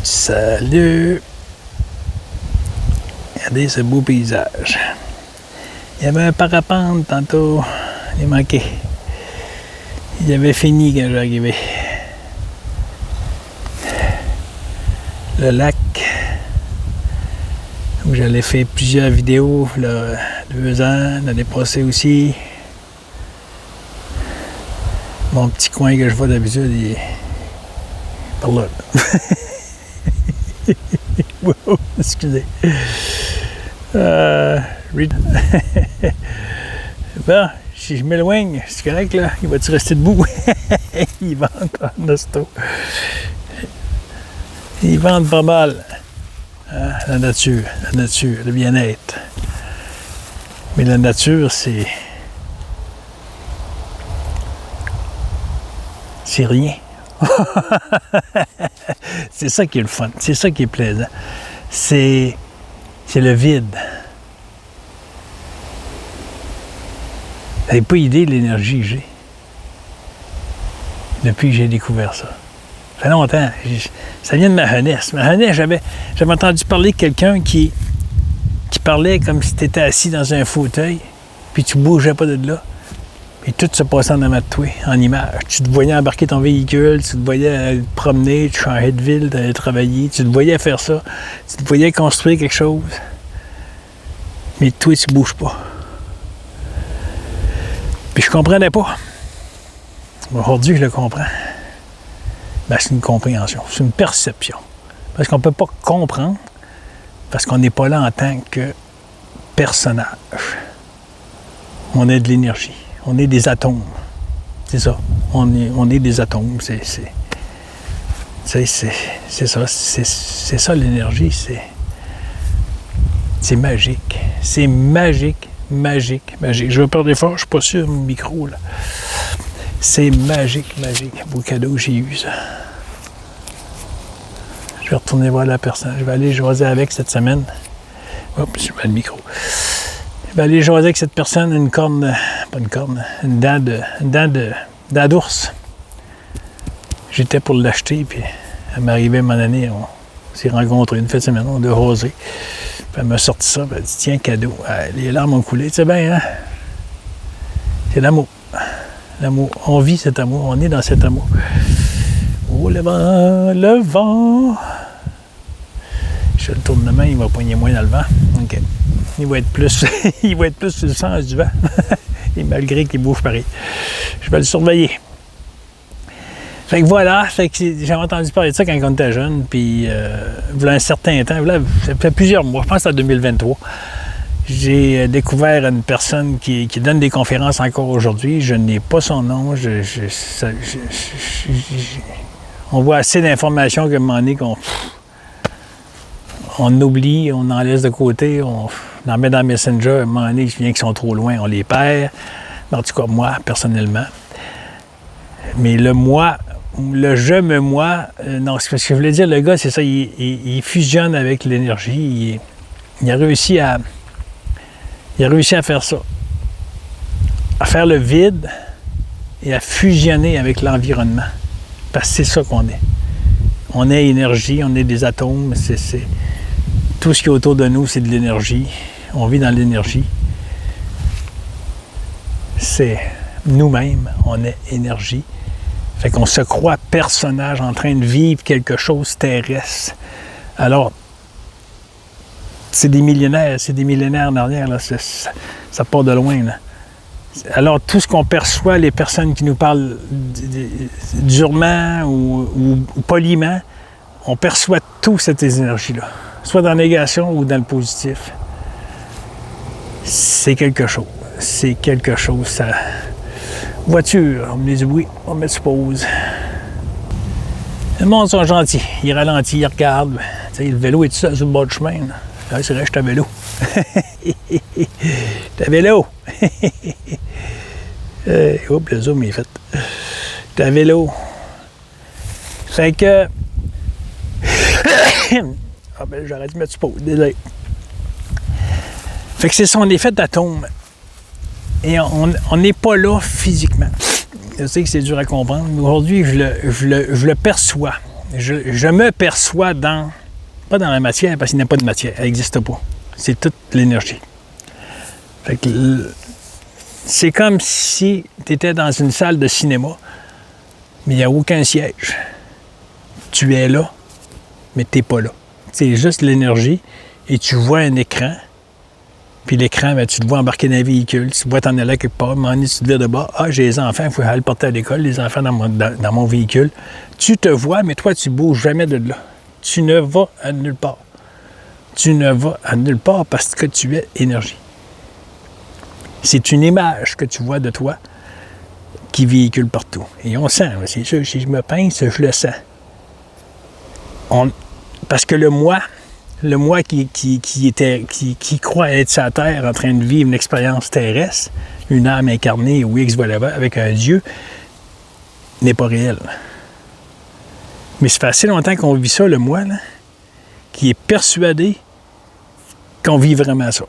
Salut! Regardez ce beau paysage. Il y avait un parapente tantôt. Il manquait. Il avait fini quand j'arrivais. Le lac où j'allais faire plusieurs vidéos, là, 2 ans, l'année passée aussi. Mon petit coin que je vois d'habitude, il est par là. Wow, excusez. Bon, si je m'éloigne, c'est correct là, il va-tu rester debout? Il vente en hosto. Ils vendent pas mal. La nature, le bien-être. Mais la nature, c'est rien. C'est ça qui est le fun, c'est ça qui est plaisant. C'est le vide. Vous n'avez pas idée de l'énergie que j'ai. Depuis que j'ai découvert ça. Ça fait longtemps. Ça vient de ma jeunesse. Ma jeunesse, j'avais entendu parler de quelqu'un qui parlait comme si tu étais assis dans un fauteuil, puis tu ne bougeais pas de là. Et tout se passait en avant de toi, en image. Tu te voyais embarquer ton véhicule, tu te voyais te promener, tu changeais de ville, tu allais travailler, tu te voyais faire ça, tu te voyais construire quelque chose. Mais toi, tu ne bouges pas. Puis je comprenais pas. Aujourd'hui, je le comprends. Ben, c'est une compréhension, c'est une perception. Parce qu'on ne peut pas comprendre, parce qu'on n'est pas là en tant que personnage. On est de l'énergie. On est des atomes. C'est ça. On est des atomes. C'est ça. C'est ça l'énergie. C'est magique. C'est magique. Je vais perdre l'effort. Je suis pas sûr mon micro là. C'est magique. Beau cadeau que j'ai eu ça. Je vais retourner voir la personne. Je vais aller jaser avec cette semaine. Hop, je mets le micro. Je vais aller jaser avec cette personne une dent d'ours. J'étais pour l'acheter, puis elle m'arrivait à un moment donné, on s'est rencontrés une fin de semaine, on a jasé. Puis elle m'a sorti ça, puis elle dit tiens, cadeau. Les larmes ont coulé, tu sais bien, hein? C'est l'amour. L'amour. On vit cet amour, on est dans cet amour. Oh, le vent. Je le tourne de main, il va poigner moins dans le vent. OK. Il va être plus sur le sens du vent. Et malgré qu'il bouge pareil. Je vais le surveiller. Fait que voilà, j'avais entendu parler de ça quand on était jeune, puis il y a un certain temps, ça fait plusieurs mois, je pense que c'est en 2023, j'ai découvert une personne qui donne des conférences encore aujourd'hui. Je n'ai pas son nom. On voit assez d'informations qu'à un moment donné on oublie, on en laisse de côté, on en met dans Messenger, à un moment donné, il vient qu'ils sont trop loin, on les perd. En tout cas, moi, personnellement. Mais le moi, le je me moi, non, c'est ce que je voulais dire, le gars, c'est ça, il fusionne avec l'énergie, il a réussi à faire ça. À faire le vide et à fusionner avec l'environnement. Parce que c'est ça qu'on est. On est énergie, on est des atomes, tout ce qui est autour de nous, c'est de l'énergie. On vit dans l'énergie. C'est nous-mêmes, on est énergie. Fait qu'on se croit personnage en train de vivre quelque chose terrestre. Alors, c'est des millénaires en arrière, là. Ça part de loin, là. Alors, tout ce qu'on perçoit, les personnes qui nous parlent durement ou poliment, on perçoit toute cette énergie-là. Soit dans la négation ou dans le positif. C'est quelque chose. Ça... Voiture, on me dit oui, on va mettre pause. Le monde sont gentils. Ils ralentissent, ils regardent. Tu sais, le vélo est tout seul sur le bord du chemin. Là. Ah, c'est vrai, je suis à vélo. Je suis à vélo. Oups, le zoom est fait. Je suis à vélo. Fait que... ah ben, j'aurais dû mettre sur pause, désolé. Fait que c'est ça, on est fait d'atomes. Et on n'est pas là physiquement. Je sais que c'est dur à comprendre, mais aujourd'hui, je le perçois. je me perçois pas dans la matière, parce qu'il n'y a pas de matière, elle n'existe pas. C'est toute l'énergie. Fait que c'est comme si tu étais dans une salle de cinéma, mais il n'y a aucun siège. Tu es là, mais tu n'es pas là. C'est juste l'énergie et tu vois un écran. Puis l'écran, ben, tu te vois embarquer dans un véhicule, tu te vois t'en aller quelque part, à un moment donné, tu te dis de bas, j'ai les enfants, il faut aller porter à l'école, les enfants dans mon véhicule. Tu te vois, mais toi, tu ne bouges jamais de là. Tu ne vas à nulle part. Tu ne vas à nulle part parce que tu es énergie. C'est une image que tu vois de toi qui véhicule partout. Et on sent, c'est sûr, si je me pince, je le sens. Parce que le moi qui croit être sur la Terre en train de vivre une expérience terrestre, une âme incarnée ou X, whatever, avec un Dieu, n'est pas réel. Mais ça fait assez longtemps qu'on vit ça, le moi, là, qui est persuadé qu'on vit vraiment ça.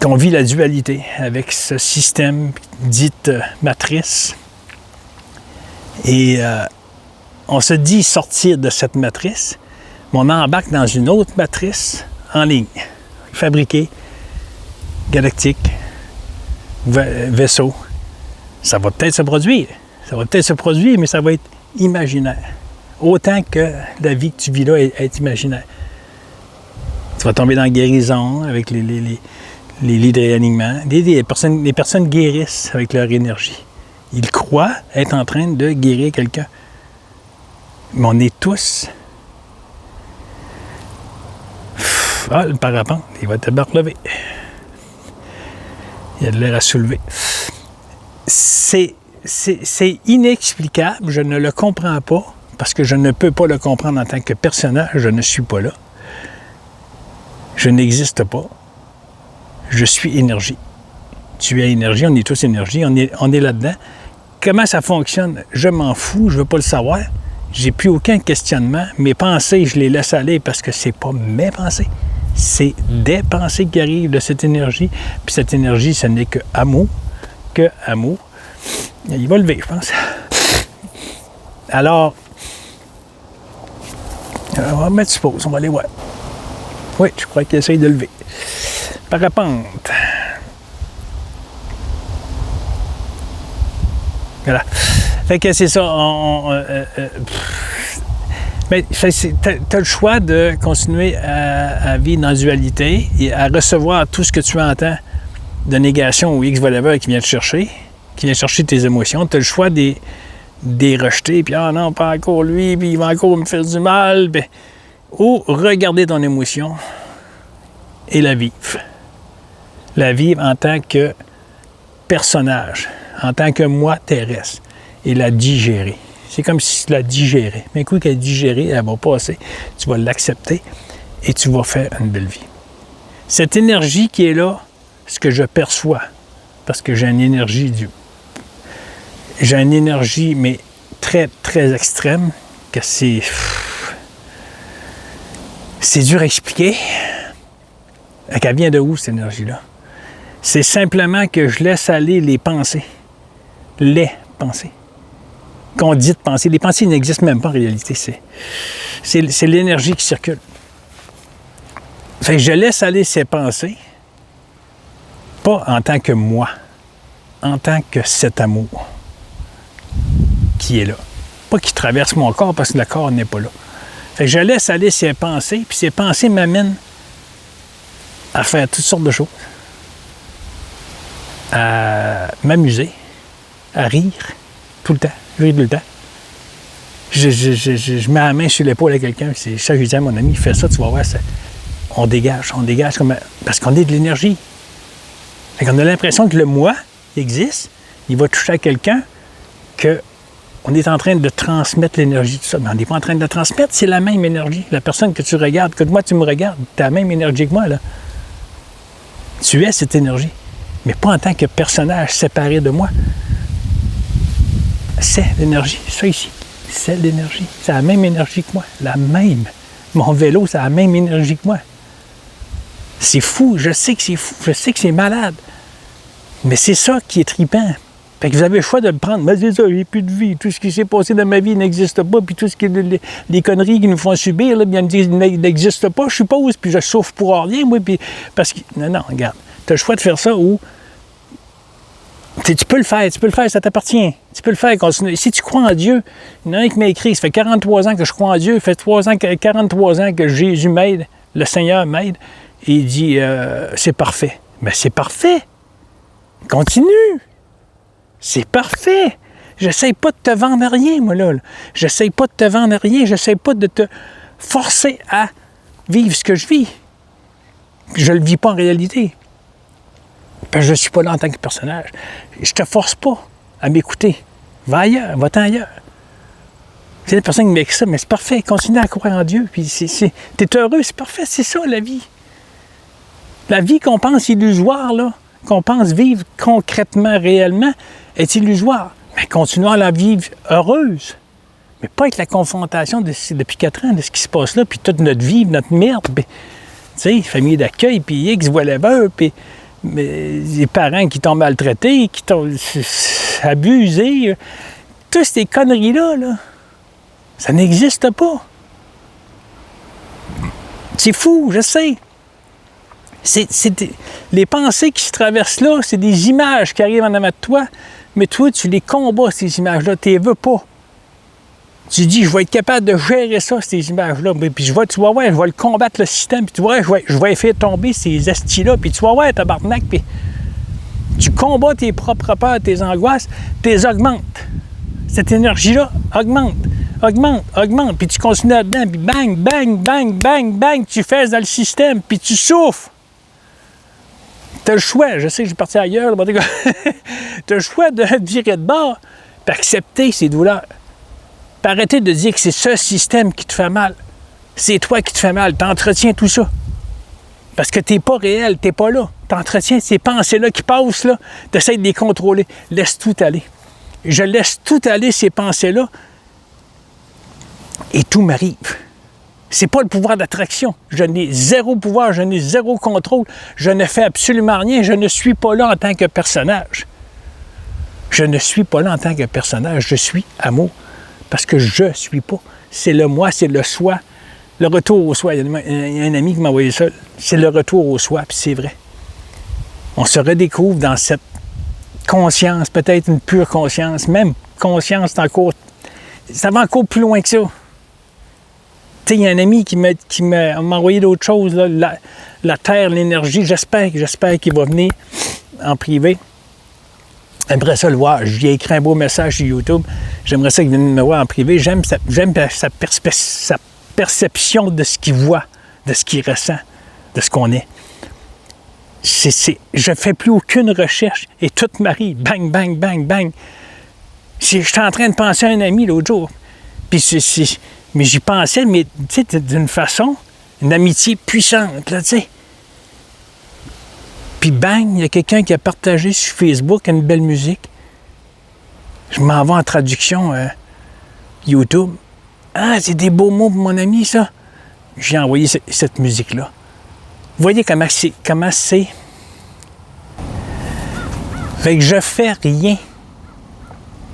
Qu'on vit la dualité avec ce système dit matrice. Et on se dit sortir de cette matrice, mais on embarque dans une autre matrice en ligne, fabriquée, galactique, vaisseau. Ça va peut-être se produire. Ça va peut-être se produire, mais ça va être imaginaire. Autant que la vie que tu vis là est imaginaire. Tu vas tomber dans la guérison avec les lits de réalignement. Les personnes guérissent avec leur énergie. Ils croient être en train de guérir quelqu'un. Mais on est tous... le parapente, il va te relever. Il y a de l'air à soulever. C'est inexplicable, je ne le comprends pas, parce que je ne peux pas le comprendre en tant que personnage, je ne suis pas là. Je n'existe pas. Je suis énergie. Tu es énergie, on est tous énergie, on est là-dedans. Comment ça fonctionne? Je m'en fous, je ne veux pas le savoir. J'ai plus aucun questionnement. Mes pensées, je les laisse aller parce que c'est pas mes pensées. C'est des pensées qui arrivent de cette énergie. Puis cette énergie, ce n'est que amour. Que amour. Il va lever, je pense. Alors, on va mettre sur pause, on va aller voir. Oui, je crois qu'il essaye de lever. Parapente. Voilà. Fait que c'est ça. Mais tu as le choix de continuer à vivre dans la dualité et à recevoir tout ce que tu entends de négation ou X, whatever, qui vient te chercher, qui vient chercher tes émotions. Tu as le choix des rejeter, puis non, pas encore lui, puis il va encore me faire du mal. Puis, ou regarder ton émotion et la vivre. La vivre en tant que personnage, en tant que moi terrestre, et la digérer. C'est comme si tu la digérais. Mais un coup qu'elle est digérée, elle va passer, tu vas l'accepter et tu vas faire une belle vie. Cette énergie qui est là, ce que je perçois, parce que j'ai une énergie j'ai une énergie, mais très, très extrême, que c'est dur à expliquer. Elle vient de où, cette énergie-là? C'est simplement que je laisse aller les pensées. Les pensées. Qu'on dit de penser. Les pensées n'existent même pas en réalité. C'est l'énergie qui circule. Fait que je laisse aller ces pensées, pas en tant que moi, en tant que cet amour qui est là. Pas qui traverse mon corps parce que le corps n'est pas là. Fait que je laisse aller ces pensées, puis ces pensées m'amènent à faire toutes sortes de choses. À m'amuser, à rire tout le temps. Je ris tout le temps. Je mets la main sur l'épaule à quelqu'un, c'est ça que je dis à mon ami, fais ça, tu vas voir, on dégage comme, parce qu'on est de l'énergie. Fait qu'on a l'impression que le moi existe, il va toucher à quelqu'un, qu'on est en train de transmettre l'énergie, tout ça. Mais on n'est pas en train de la transmettre, c'est la même énergie. La personne que tu regardes, que moi tu me regardes, tu as la même énergie que moi, là. Tu es cette énergie, mais pas en tant que personnage séparé de moi. C'est l'énergie, ça ici, c'est l'énergie. C'est la même énergie que moi, la même. Mon vélo, c'est la même énergie que moi. C'est fou, je sais que c'est fou, je sais que c'est malade. Mais c'est ça qui est trippant. Fait que vous avez le choix de le prendre. Mais c'est ça, j'ai plus de vie. Tout ce qui s'est passé dans ma vie n'existe pas. Puis tout ce qui les conneries qui nous font subir, là, bien me dire n'existe pas, je suppose. Puis je souffre pour rien, moi. Puis parce que. Non, regarde. Tu as le choix de faire ça ou. Tu peux le faire, ça t'appartient. Tu peux le faire, continue. Si tu crois en Dieu, il y en a un qui m'a écrit, ça fait 43 ans que je crois en Dieu, ça fait 43 ans que Jésus m'aide, le Seigneur m'aide, et il dit, c'est parfait. Mais c'est parfait. Continue. C'est parfait. J'essaye pas de te vendre rien, moi, là. J'essaye pas de te vendre rien. J'essaye pas de te forcer à vivre ce que je vis. Je le vis pas en réalité. Parce que je ne suis pas là en tant que personnage. Je te force pas à m'écouter. Va ailleurs, va-t'en ailleurs. C'est la personne qui m'écrit ça, mais c'est parfait. Continue à croire en Dieu. Puis t'es heureux, c'est parfait. C'est ça, la vie. La vie qu'on pense illusoire, là, qu'on pense vivre concrètement, réellement, est illusoire. Mais continuons à la vivre heureuse. Mais pas avec la confrontation depuis 4 ans de ce qui se passe là, puis toute notre vie, notre merde. Tu sais, famille d'accueil, puis X, whatever, puis les parents qui t'ont maltraité, qui t'ont abusé. Toutes ces conneries-là, là, ça n'existe pas. C'est fou, je sais. Les pensées qui se traversent là, c'est des images qui arrivent en avant de toi, mais toi, tu les combats, ces images-là, tu les veux pas. Tu dis, je vais être capable de gérer ça, ces images-là, puis tu vas voir, je vais le combattre, le système, puis tu vois, je vais faire tomber ces estis-là, puis tu vas voir, tabarnak, puis tu combats tes propres peurs, tes angoisses, tes augmentes. Cette énergie-là augmente, puis tu continues là-dedans, puis bang, bang, bang, bang, bang, tu fais dans le système, puis tu souffres. Tu as le choix, je sais que j'ai parti ailleurs, tu as le choix de virer de bord, puis accepter ces douleurs. Puis arrêter de dire que c'est ce système qui te fait mal. C'est toi qui te fais mal. Tu entretiens tout ça. Parce que tu n'es pas réel, tu n'es pas là. Tu entretiens ces pensées-là qui passent, là. Tu essaies de les contrôler. Laisse tout aller. Je laisse tout aller, ces pensées-là, et tout m'arrive. C'est pas le pouvoir d'attraction. Je n'ai zéro pouvoir, je n'ai zéro contrôle. Je ne fais absolument rien. Je ne suis pas là en tant que personnage. Je ne suis pas là en tant que personnage. Je suis amour. Parce que je ne suis pas. C'est le moi, c'est le soi. Le retour au soi. Il y a un ami qui m'a envoyé ça. C'est le retour au soi, puis c'est vrai. On se redécouvre dans cette conscience, peut-être une pure conscience. Même conscience, ça va encore plus loin que ça. Tu sais, il y a un ami qui m'a envoyé d'autres choses, là, la terre, l'énergie. J'espère qu'il va venir en privé. J'aimerais ça le voir. Je lui ai écrit un beau message sur YouTube. J'aimerais ça qu'il vienne me voir en privé. J'aime sa perception de ce qu'il voit, de ce qu'il ressent, de ce qu'on est. Je ne fais plus aucune recherche et tout m'arrive. Bang, bang, bang, bang. J'étais en train de penser à un ami l'autre jour. Mais j'y pensais, mais tu sais, d'une façon, une amitié puissante, là, tu sais. Puis bang, il y a quelqu'un qui a partagé sur Facebook une belle musique. Je m'en vais en traduction YouTube. Ah, c'est des beaux mots pour mon ami, ça. J'ai envoyé cette musique-là. Vous voyez comment c'est? Fait que je fais rien.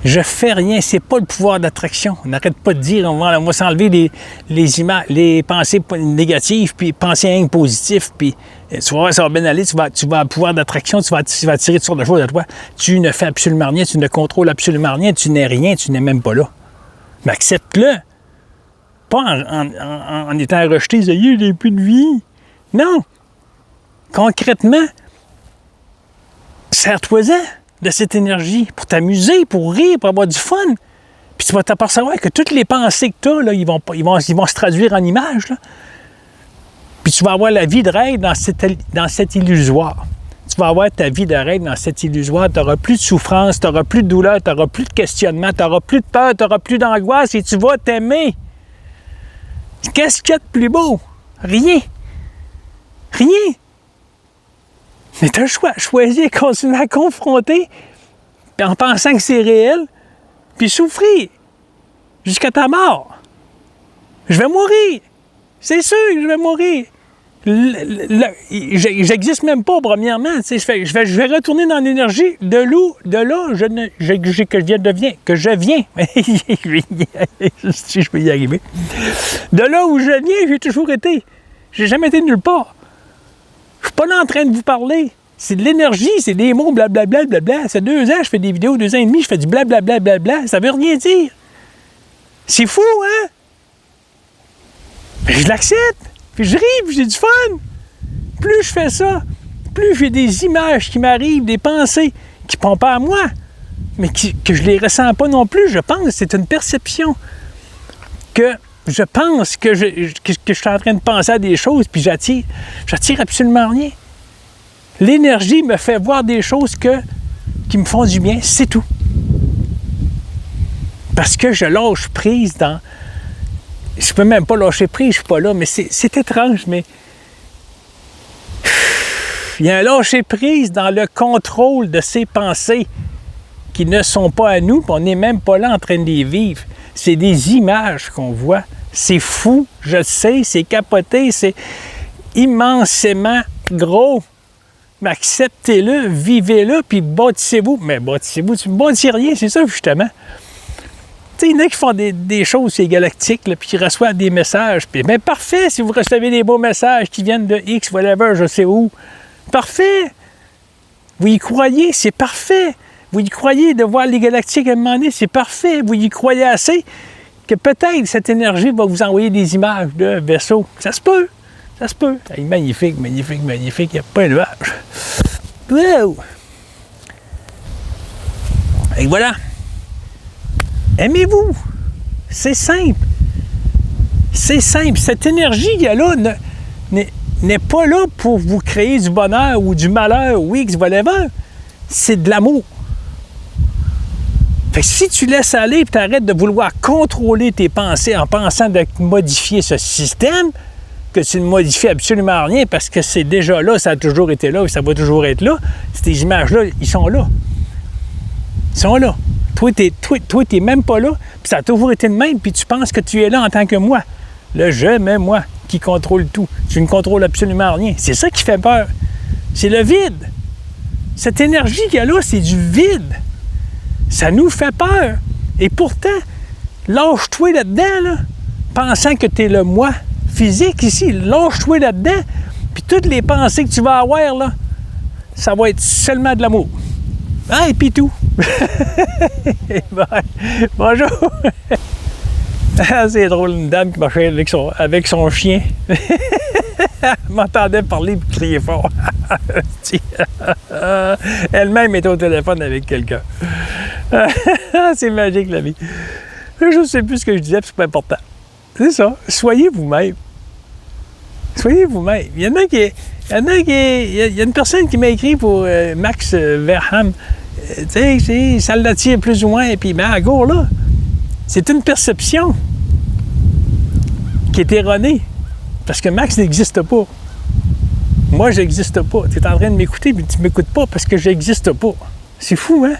Je fais rien. C'est pas le pouvoir d'attraction. On n'arrête pas de dire, on va s'enlever les pensées négatives, puis penser rien que positif, puis tu vas voir, ça va bien aller, tu vas avoir le pouvoir d'attraction, tu vas attirer toutes sortes de choses à toi. Tu ne fais absolument rien, tu ne contrôles absolument rien, tu n'es rien, tu n'es même pas là. Mais accepte-le. Pas en étant rejeté, ça y est, j'ai plus de vie. Non. Concrètement, sers-toi-en de cette énergie pour t'amuser, pour rire, pour avoir du fun. Puis tu vas t'apercevoir que toutes les pensées que tu as, là, ils vont se traduire en images. Là. Puis tu vas avoir la vie de rêve dans cet illusoire. Tu vas avoir ta vie de rêve dans cet illusoire. Tu n'auras plus de souffrance, tu n'auras plus de douleur, tu n'auras plus de questionnement, tu n'auras plus de peur, tu n'auras plus d'angoisse et tu vas t'aimer. Qu'est-ce qu'il y a de plus beau? Rien. Rien. Mais tu as le choix. Choisir, continuer à confronter, puis en pensant que c'est réel, puis souffrir jusqu'à ta mort. Je vais mourir. C'est sûr que je vais mourir. J'existe même pas, premièrement. Je vais retourner dans l'énergie de là, que je viens. Si je peux y arriver. De là où je viens, j'ai toujours été. J'ai jamais été nulle part. Je suis pas là en train de vous parler. C'est de l'énergie, c'est des mots, blablabla, blablabla. Ça fait 2 ans, je fais des vidéos, 2 ans et demi, je fais du blablabla, blablabla. Ça veut rien dire. C'est fou, hein? Mais je l'accepte. Puis je ris, puis j'ai du fun. Plus je fais ça, plus j'ai des images qui m'arrivent, des pensées qui ne sont pas à moi, mais que je ne les ressens pas non plus. Je pense que c'est une perception. Que je pense que je suis en train de penser à des choses, puis j'attire absolument rien. L'énergie me fait voir des choses qui me font du bien, c'est tout. Parce que je lâche prise dans... Je peux même pas lâcher prise, je suis pas là, mais c'est étrange, mais... Il y a un lâcher prise dans le contrôle de ces pensées qui ne sont pas à nous, puis on n'est même pas là en train de les vivre. C'est des images qu'on voit. C'est fou, je le sais, c'est capoté, c'est immensément gros. Mais acceptez-le, vivez-le, puis bâtissez-vous. Mais bâtissez-vous, tu ne bâtis rien, c'est ça justement. Tu sais, il y en a qui font des choses, c'est galactique, là, puis qui reçoivent des messages. Puis, mais parfait, si vous recevez des beaux messages qui viennent de X, whatever, je sais où. Parfait. Vous y croyez, c'est parfait. Vous y croyez de voir les galactiques à un moment donné, c'est parfait. Vous y croyez assez que peut-être cette énergie va vous envoyer des images de vaisseaux. Ça se peut. Ça se peut. C'est magnifique, magnifique, magnifique. Il n'y a pas de nuage. Wow! Et voilà. Aimez-vous. C'est simple. C'est simple. Cette énergie qu'il y a là n'est pas là pour vous créer du bonheur ou du malheur ou X, whatever. C'est de l'amour. Fait que si tu laisses aller et tu arrêtes de vouloir contrôler tes pensées en pensant de modifier ce système, que tu ne modifies absolument rien parce que c'est déjà là, ça a toujours été là et ça va toujours être là, ces images-là, ils sont là. Ils sont là. Toi, t'es même pas là, puis ça a toujours été de même, puis tu penses que tu es là en tant que moi. Le je, mais moi, qui contrôle tout. Tu ne contrôles absolument rien. C'est ça qui fait peur. C'est le vide. Cette énergie qu'il y a là, c'est du vide. Ça nous fait peur. Et pourtant, lâche-toi là-dedans, là, pensant que tu es le moi physique ici. Lâche-toi là-dedans, puis toutes les pensées que tu vas avoir, là, ça va être seulement de l'amour. Ah, et puis tout. Bonjour. C'est drôle, une dame qui marchait avec son chien. Elle m'entendait parler et crier fort. Elle-même était au téléphone avec quelqu'un. C'est magique, la vie. Je ne sais plus ce que je disais, c'est pas important. C'est ça. Soyez vous-même. Soyez vous-même. Il y a une personne qui m'a écrit pour Max Verham. Tu sais, ça l'attire plus ou moins, et puis, à go, là. C'est une perception qui est erronée. Parce que Max n'existe pas. Moi, j'existe pas. Tu es en train de m'écouter, mais tu ne m'écoutes pas parce que j'existe pas. C'est fou, hein?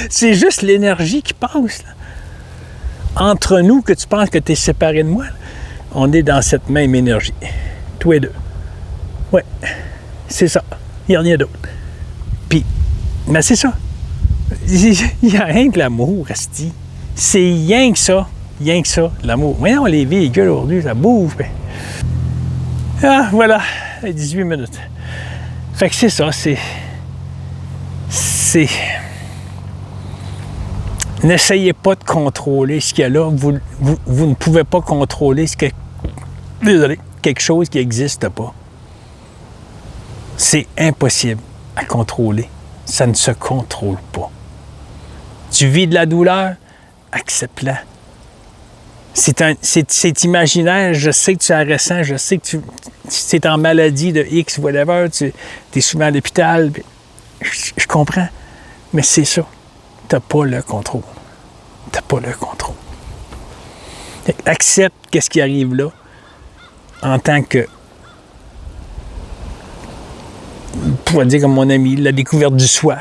C'est juste l'énergie qui passe, là. Entre nous, que tu penses que tu es séparé de moi, là, on est dans cette même énergie. Tous les deux. Oui, c'est ça. Il n'y a rien d'autre. Puis, mais c'est ça. Il n'y a rien que l'amour, asti. C'est rien que ça, l'amour. Voyons les véhicules aujourd'hui, ça bouge. Ah, voilà, 18 minutes. Fait que c'est ça, c'est... N'essayez pas de contrôler ce qu'il y a là. Vous ne pouvez pas contrôler quelque chose qui n'existe pas. C'est impossible à contrôler. Ça ne se contrôle pas. Tu vis de la douleur, accepte-la. C'est imaginaire, je sais que tu la ressens, je sais que tu es en maladie de X, whatever, tu es souvent à l'hôpital. Je comprends, mais c'est ça. Tu n'as pas le contrôle. Tu n'as pas le contrôle. Accepte qu'est-ce qui arrive là en tant que, on pourrait dire comme mon ami, la découverte du soi.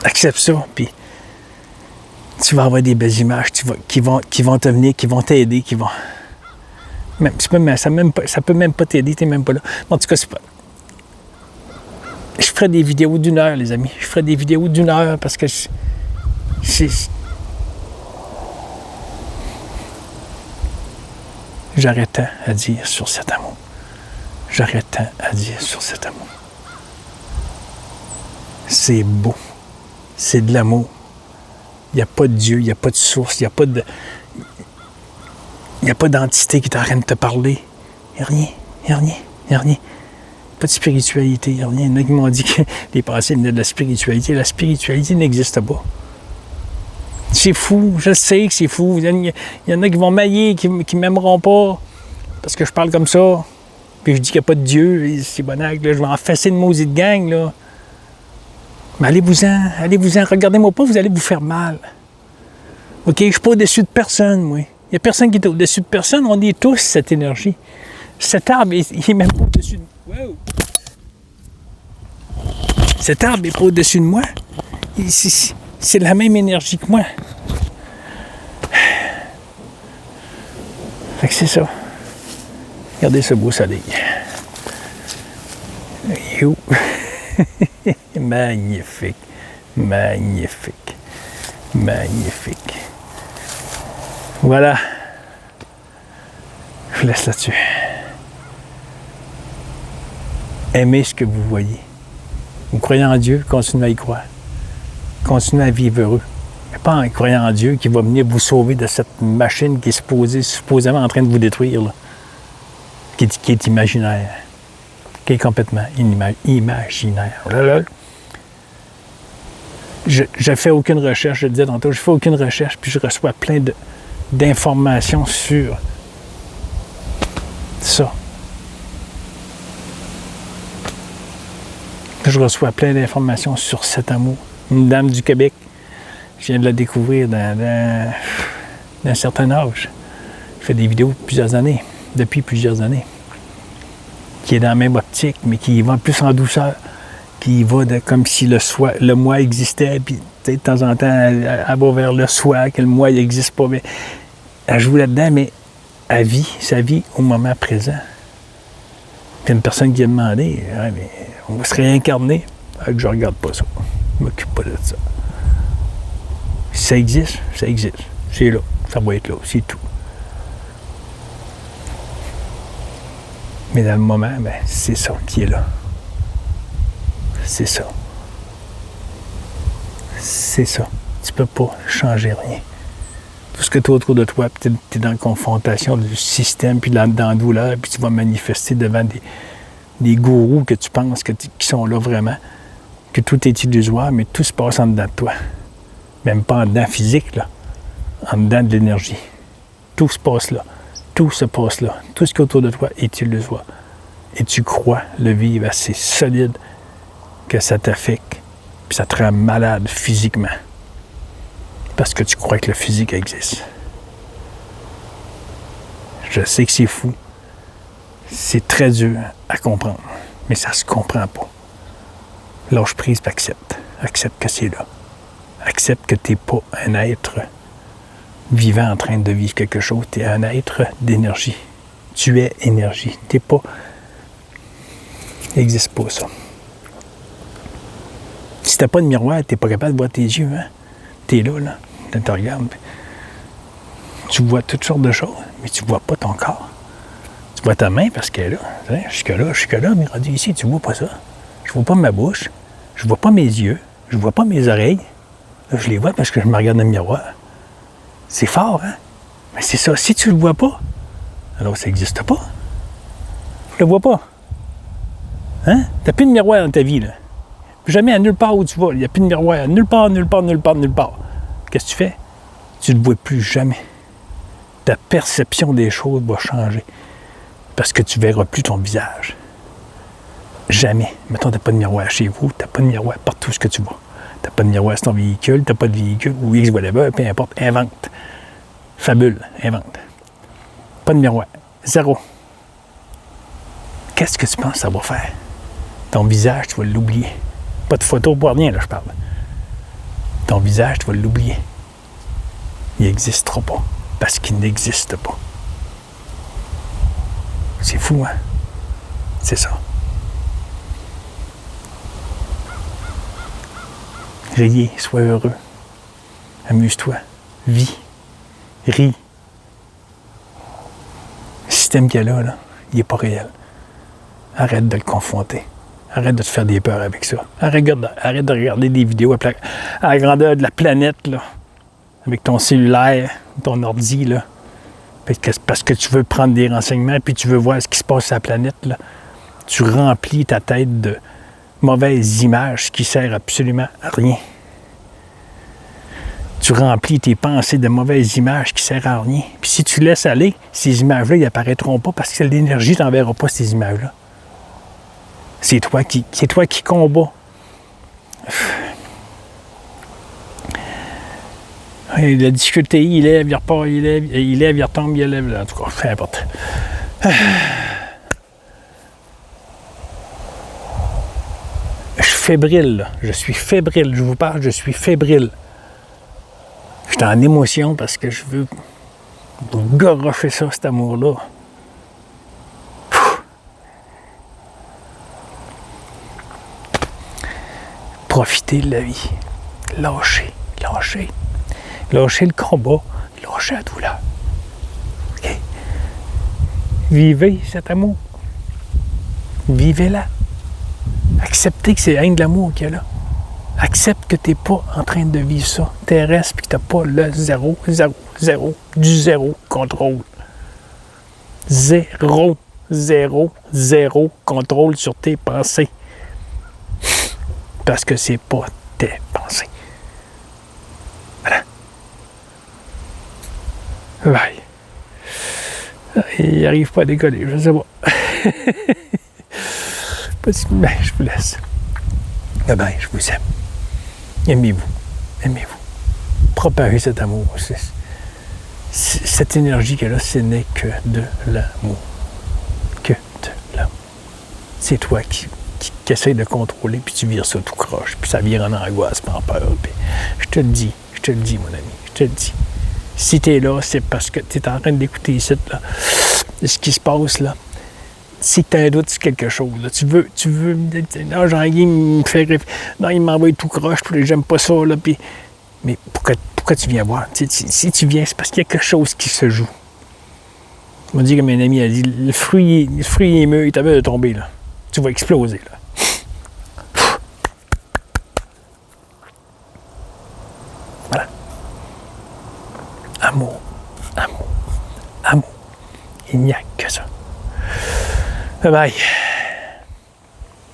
Accepte ça, puis tu tu vas avoir des belles images qui vont te venir, qui vont t'aider, qui vont... ça peut même pas t'aider, t'es même pas là. En tout cas, c'est pas... Je ferai des vidéos d'1 heure, les amis. Je ferai des vidéos d'1 heure parce que j'arrête tant à dire sur cet amour. J'arrête tant à dire sur cet amour. C'est beau. C'est de l'amour. Il n'y a pas de Dieu, il n'y a pas de source, il n'y a pas d'entité qui est en train de te parler. Il n'y a rien. Pas de spiritualité, il n'y a rien. Il y en a qui m'ont dit que les pensées venaient de la spiritualité. La spiritualité n'existe pas. C'est fou, je sais que c'est fou. Il y en a qui vont mailler, qui ne m'aimeront pas parce que je parle comme ça. Puis je dis qu'il n'y a pas de Dieu. C'est bonac, là, je vais en fesser une maudite gang, là. Mais allez-vous-en, regardez-moi pas, vous allez vous faire mal. OK, je ne suis pas au-dessus de personne, moi. Il n'y a personne qui est au-dessus de personne, on est tous cette énergie. Cet arbre, il n'est même pas au-dessus de moi. Wow. Cet arbre n'est pas au-dessus de moi. C'est la même énergie que moi. Fait que c'est ça. Regardez ce beau soleil. You. Magnifique. Voilà. Je vous laisse là-dessus. Aimez ce que vous voyez. Vous croyez en Dieu, continuez à y croire. Continuez à vivre heureux. Mais pas en croyant en Dieu qui va venir vous sauver de cette machine qui est supposément en train de vous détruire, là. Qui est imaginaire. Qui est complètement imaginaire. Je ne fais aucune recherche, je le disais tantôt, je fais aucune recherche, puis je reçois plein d'informations sur ça. Je reçois plein d'informations sur cet amour. Une dame du Québec, je viens de la découvrir d'un certain âge. Je fais des vidéos depuis plusieurs années. Qui est dans la même optique, mais qui va plus en douceur. Qui va comme si le moi existait, puis de temps en temps, elle va vers le soi, que le moi n'existe pas. Mais elle joue là-dedans, mais elle vit sa vie au moment présent. Puis il y a une personne qui a demandé, ouais, mais on va se réincarner. Que je regarde pas ça. Je m'occupe pas de ça. Si ça existe, ça existe. C'est là. Ça va être là. C'est tout. Mais dans le moment, ben, c'est ça qui est là. C'est ça. C'est ça. Tu peux pas changer rien. Tout ce que tu as autour de toi, tu es dans la confrontation du système, puis dans la douleur, puis tu vas manifester devant des gourous que tu penses qui sont là vraiment, que tout est illusoire, mais tout se passe en dedans de toi. Même pas en dedans physique, là. En dedans de l'énergie. Tout se passe là. Tout se passe là. Tout ce qui est autour de toi est illusoire. Et tu crois le vivre assez solide que ça t'affecte, puis ça te rend malade physiquement. Parce que tu crois que le physique existe. Je sais que c'est fou. C'est très dur à comprendre, mais ça se comprend pas. Lâche prise et accepte. Accepte que c'est là. Accepte que tu n'es pas un être vivant en train de vivre quelque chose. Tu es un être d'énergie. Tu es énergie. Tu n'es pas... Il n'existe pas ça. Si tu n'as pas de miroir, tu n'es pas capable de voir tes yeux. Hein? Tu es là. Tu te regardes. Tu vois toutes sortes de choses, mais tu ne vois pas ton corps. Tu vois ta main parce qu'elle est là. Jusque-là, mais rendu ici, tu ne vois pas ça. Je ne vois pas ma bouche. Je ne vois pas mes yeux. Je ne vois pas mes oreilles. Là, je les vois parce que je me regarde dans le miroir. C'est fort, hein? Mais c'est ça. Si tu ne le vois pas, alors ça n'existe pas. Tu ne le vois pas. Hein? Tu n'as plus de miroir dans ta vie, là. Jamais à nulle part où tu vas. Il n'y a plus de miroir. Nulle part. Qu'est-ce que tu fais? Tu ne le vois plus jamais. Ta perception des choses va changer. Parce que tu ne verras plus ton visage. Jamais. Mettons, tu n'as pas de miroir chez vous, tu n'as pas de miroir partout ce que tu vois. Tu n'as pas de miroir sur ton véhicule, tu n'as pas de véhicule, ou X, whatever, peu importe, invente. Fabule, invente. Pas de miroir. Zéro. Qu'est-ce que tu penses que ça va faire? Ton visage, tu vas l'oublier. Pas de photo pour rien, là, je parle. Ton visage, tu vas l'oublier. il n'existera pas. Parce qu'il n'existe pas. C'est fou, hein? C'est ça. Riez, sois heureux. Amuse-toi. Vis. Ris. Le système qu'il y a là, il n'est pas réel. Arrête de le confronter. Arrête de te faire des peurs avec ça. Arrête de regarder des vidéos à la grandeur de la planète, là, avec ton cellulaire, ton ordi, là. Parce que tu veux prendre des renseignements, puis tu veux voir ce qui se passe sur la planète, là. Tu remplis ta tête de mauvaises images qui ne servent absolument à rien. Tu remplis tes pensées de mauvaises images qui ne servent à rien. Puis si tu laisses aller, ces images-là, ils n'apparaîtront pas parce que l'énergie ne t'enverra pas ces images-là. C'est toi qui combats. La difficulté, il lève, il repart, il lève, il retombe, il lève. En tout cas, peu importe. Je suis fébrile, là. Je suis fébrile. Je vous parle, je suis fébrile. Je suis en émotion parce que je veux gorocher ça, cet amour-là. Profitez de la vie. Lâchez. Lâchez le combat. Lâchez la douleur. Okay? Vivez cet amour. Vivez-la. Acceptez que c'est rien de l'amour qu'il y a là. Accepte que tu n'es pas en train de vivre ça terrestre et que tu n'as pas le zéro contrôle. Zéro contrôle sur tes pensées. Parce que c'est pas tes pensées. Voilà. Ouais. Il n'arrive pas à décoller, je sais pas. Ben, je vous laisse. Ben, je vous aime. Aimez-vous. Propagez cet amour. Cette énergie qu'il y a là, ce n'est que de l'amour. Que de l'amour. C'est toi qui essaie de contrôler, puis tu vires ça tout croche, puis ça vire en angoisse, puis en peur. Puis je te le dis, mon ami, je te le dis. Si tu es là, c'est parce que tu es en train d'écouter ici, là, ce qui se passe, là. Si tu as un doute sur quelque chose, là, tu veux, non, Jean-Guy me fait non, il m'envoie tout croche, puis j'aime pas ça, là, puis... Mais pourquoi tu viens voir? Si tu viens, c'est parce qu'il y a quelque chose qui se joue. On m'a dit que mon ami a dit, le fruit est mûr, il t'avait de tomber, là. Tu vas exploser, là. Voilà. Amour. Il n'y a que ça. Bye bye.